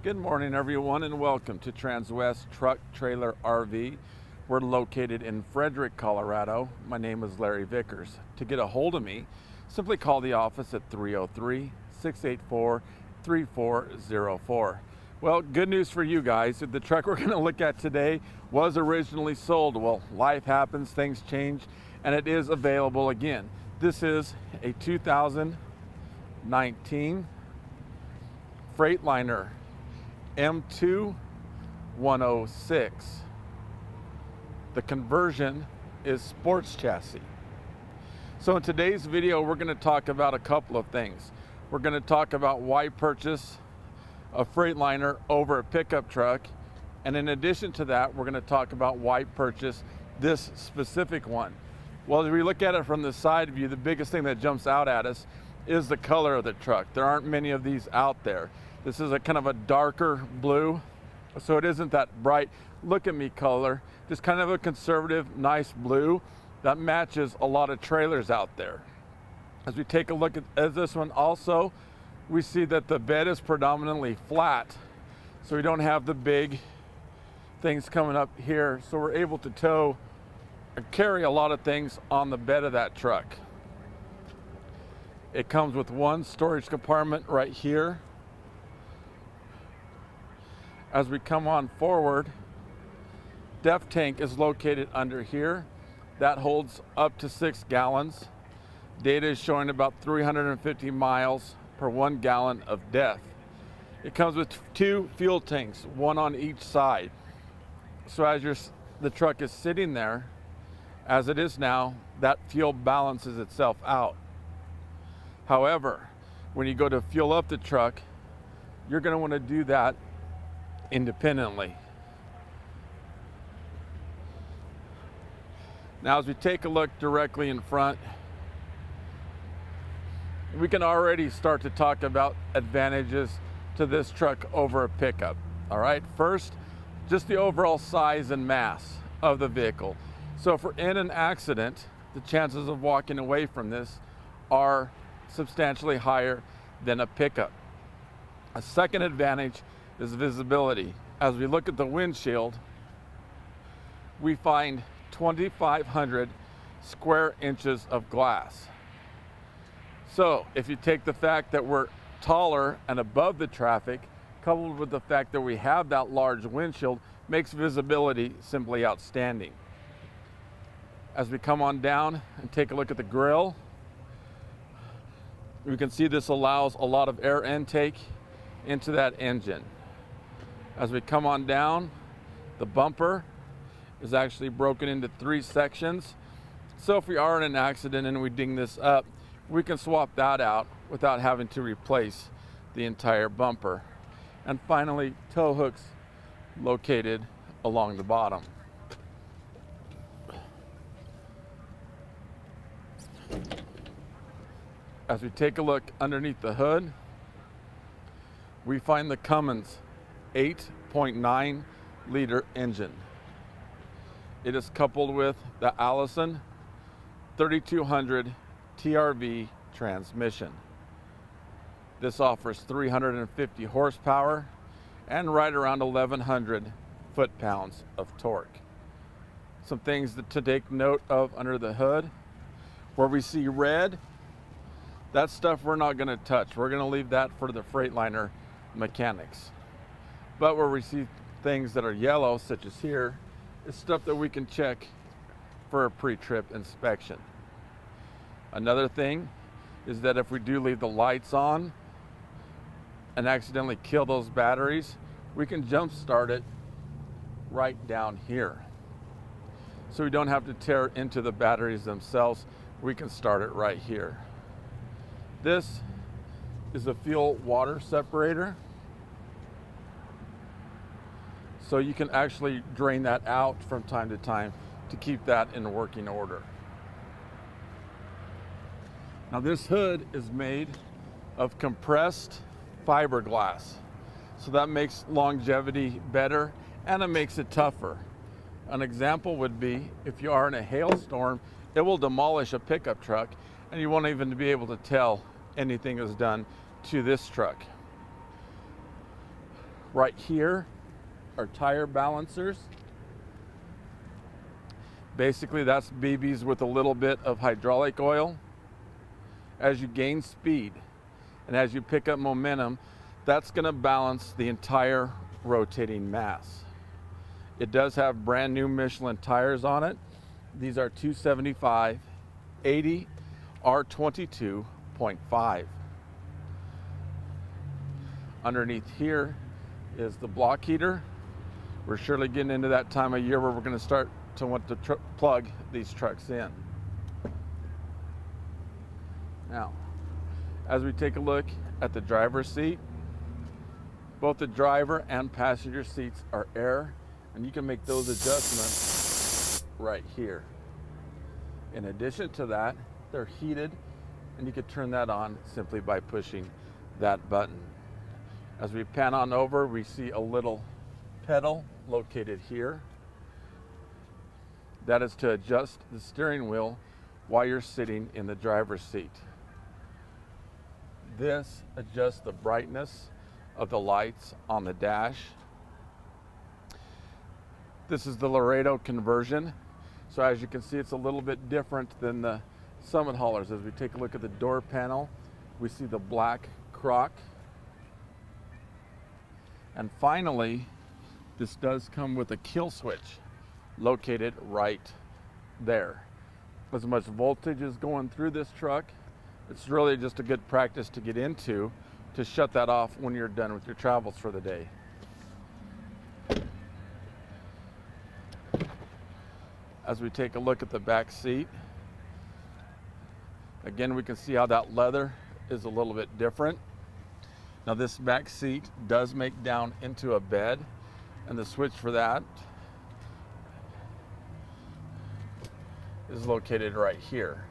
Good morning, everyone, and welcome to Transwest Truck Trailer RV. We're located in Frederick, Colorado. My name is Larry Vickers. To get a hold of me, simply call the office at 303-684-3404. Well, good news for you guys. The truck we're going to look at today was originally sold. Well, life happens, things change, and it is available again. This is a 2019 Freightliner M2106. The conversion is sports chassis. So in today's video, we're going to talk about a couple of things. We're going to talk about why purchase a Freightliner over a pickup truck. And in addition to that, we're going to talk about why purchase this specific one. Well, as we look at it from the side view, the biggest thing that jumps out at us is the color of the truck. There aren't many of these out there. This is a kind of a darker blue, so it isn't that bright look at me color, just kind of a conservative, nice blue that matches a lot of trailers out there. As we take a look at this one also, we see that the bed is predominantly flat, so we don't have the big things coming up here, so we're able to tow and carry a lot of things on the bed of that truck. It comes with one storage compartment right here. As we come on forward, depth tank is located under here. That holds up to 6 gallons. Data is showing about 350 miles per 1 gallon of depth. It comes with 2 fuel tanks, one on each side. So as the truck is sitting there, as it is now, that fuel balances itself out. However, when you go to fuel up the truck, you're going to want to do that independently. Now, as we take a look directly in front, we can already start to talk about advantages to this truck over a pickup. All right, first, just the overall size and mass of the vehicle. So if we're in an accident, the chances of walking away from this are substantially higher than a pickup. A second advantage is visibility. As we look at the windshield, we find 2,500 square inches of glass. So if you take the fact that we're taller and above the traffic, coupled with the fact that we have that large windshield, makes visibility simply outstanding. As we come on down and take a look at the grille, we can see this allows a lot of air intake into that engine. As we come on down, the bumper is actually broken into 3 sections. So if we are in an accident and we ding this up, we can swap that out without having to replace the entire bumper. And finally, tow hooks located along the bottom. As we take a look underneath the hood, we find the Cummins 8.9 liter engine. It is coupled with the Allison 3200 TRV transmission. This offers 350 horsepower and right around 1,100 foot-pounds of torque. Some things to take note of under the hood. Where we see red, that stuff we're not going to touch. We're going to leave that for the Freightliner mechanics. But where we see things that are yellow, such as here, is stuff that we can check for a pre-trip inspection. Another thing is that if we do leave the lights on and accidentally kill those batteries, we can jump start it right down here. So we don't have to tear into the batteries themselves. We can start it right here. This is a fuel water separator. So you can actually drain that out from time to time to keep that in working order. Now this hood is made of compressed fiberglass. So that makes longevity better and it makes it tougher. An example would be if you are in a hailstorm, it will demolish a pickup truck and you won't even be able to tell anything is done to this truck. Right here are tire balancers. Basically, that's BBs with a little bit of hydraulic oil. As you gain speed and as you pick up momentum, that's going to balance the entire rotating mass. It does have brand new Michelin tires on it. These are 275 80 R22.5. Underneath here is the block heater. We're surely getting into that time of year where we're going to start to want to plug these trucks in. Now, as we take a look at the driver's seat, both the driver and passenger seats are air, and you can make those adjustments right here. In addition to that, they're heated, and you can turn that on simply by pushing that button. As we pan on over, we see a little pedal located here. That is to adjust the steering wheel while you're sitting in the driver's seat. This adjusts the brightness of the lights on the dash. This is the Laredo conversion. So as you can see, it's a little bit different than the Summit haulers. As we take a look at the door panel, we see the black croc. And finally, this does come with a kill switch located right there. As much voltage is going through this truck, it's really just a good practice to get into to shut that off when you're done with your travels for the day. As we take a look at the back seat, again, we can see how that leather is a little bit different. Now this back seat does make down into a bed, and the switch for that is located right here.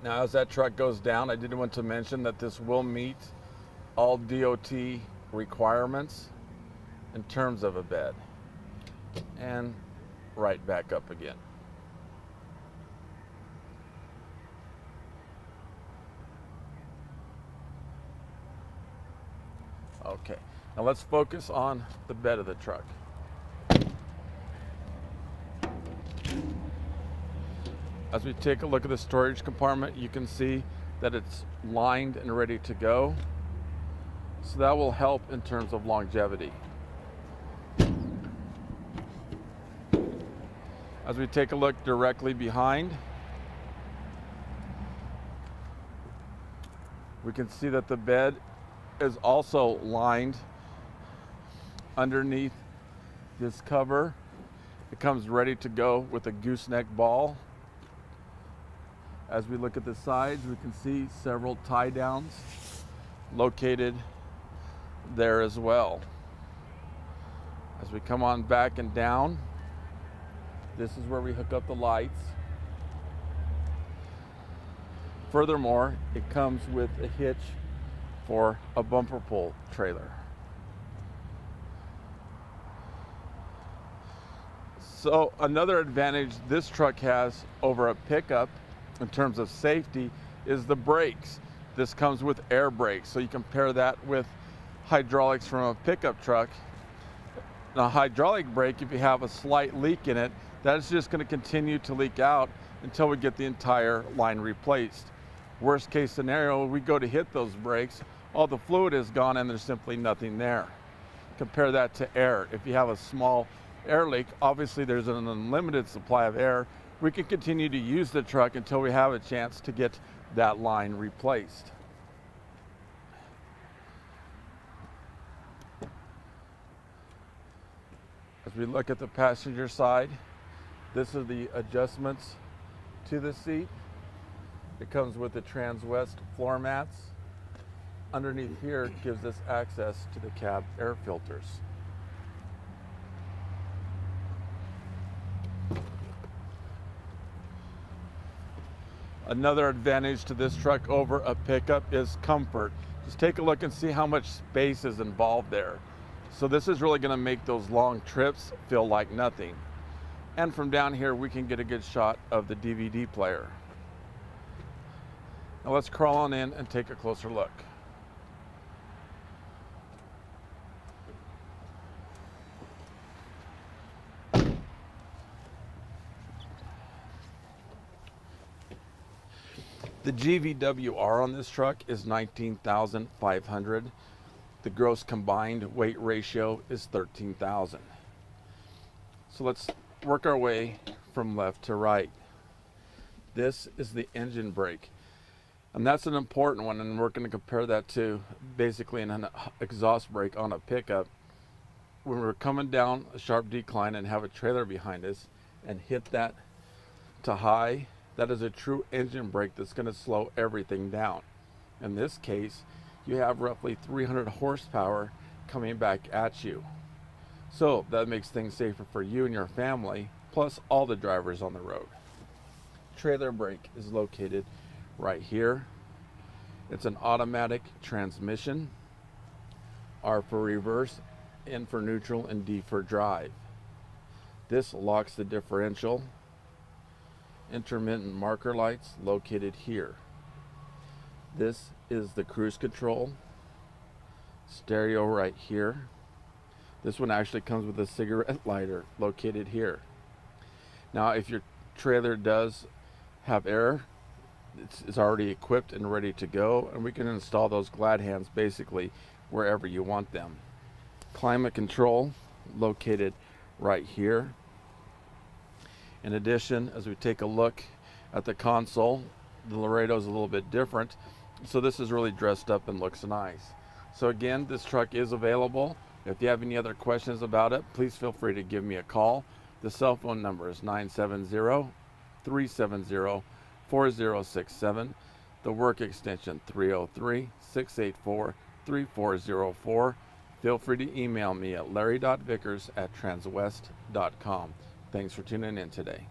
Now as that truck goes down, I did want to mention that this will meet all DOT requirements in terms of a bed. And right back up again. Okay, now let's focus on the bed of the truck. As we take a look at the storage compartment, you can see that it's lined and ready to go. So that will help in terms of longevity. As we take a look directly behind, we can see that the bed is also lined underneath this cover. It comes ready to go with a gooseneck ball. As we look at the sides, we can see several tie downs located there as well. As we come on back and down, this is where we hook up the lights. Furthermore, it comes with a hitch for a bumper pull trailer. So another advantage this truck has over a pickup in terms of safety is the brakes. This comes with air brakes, so you compare that with hydraulics from a pickup truck. Now, a hydraulic brake, if you have a slight leak in it, that's just going to continue to leak out until we get the entire line replaced. Worst case scenario, we go to hit those brakes, all the fluid is gone and there's simply nothing there. Compare that to air. If you have a small air leak, obviously there's an unlimited supply of air. We can continue to use the truck until we have a chance to get that line replaced. As we look at the passenger side, this is the adjustments to the seat. It comes with the Transwest floor mats. Underneath here, it gives us access to the cab air filters. Another advantage to this truck over a pickup is comfort. Just take a look and see how much space is involved there. So this is really going to make those long trips feel like nothing. And from down here, we can get a good shot of the DVD player. Now let's crawl on in and take a closer look. The GVWR on this truck is 19,500. The gross combined weight ratio is 13,000. So let's work our way from left to right. This is the engine brake. And that's an important one, and we're going to compare that to basically an exhaust brake on a pickup. When we're coming down a sharp decline and have a trailer behind us and hit that to high, that is a true engine brake that's going to slow everything down. In this case, you have roughly 300 horsepower coming back at you. So that makes things safer for you and your family, plus all the drivers on the road. Trailer brake is located right here. It's an automatic transmission. R for reverse, N for neutral, and D for drive. This locks the differential. Intermittent marker lights located here. This is the cruise control. Stereo right here. This one actually comes with a cigarette lighter located here. Now, if your trailer does have air, it's already equipped and ready to go, and we can install those glad hands basically wherever you want them. Climate control located right here. In addition, as we take a look at the console, the Laredo is a little bit different, so this is really dressed up and looks nice. So again, this truck is available. If you have any other questions about it, please feel free to give me a call. The cell phone number is 970-370-4067. The work extension 303-684-3404. Feel free to email me at larry.vickers@transwest.com. Thanks for tuning in today.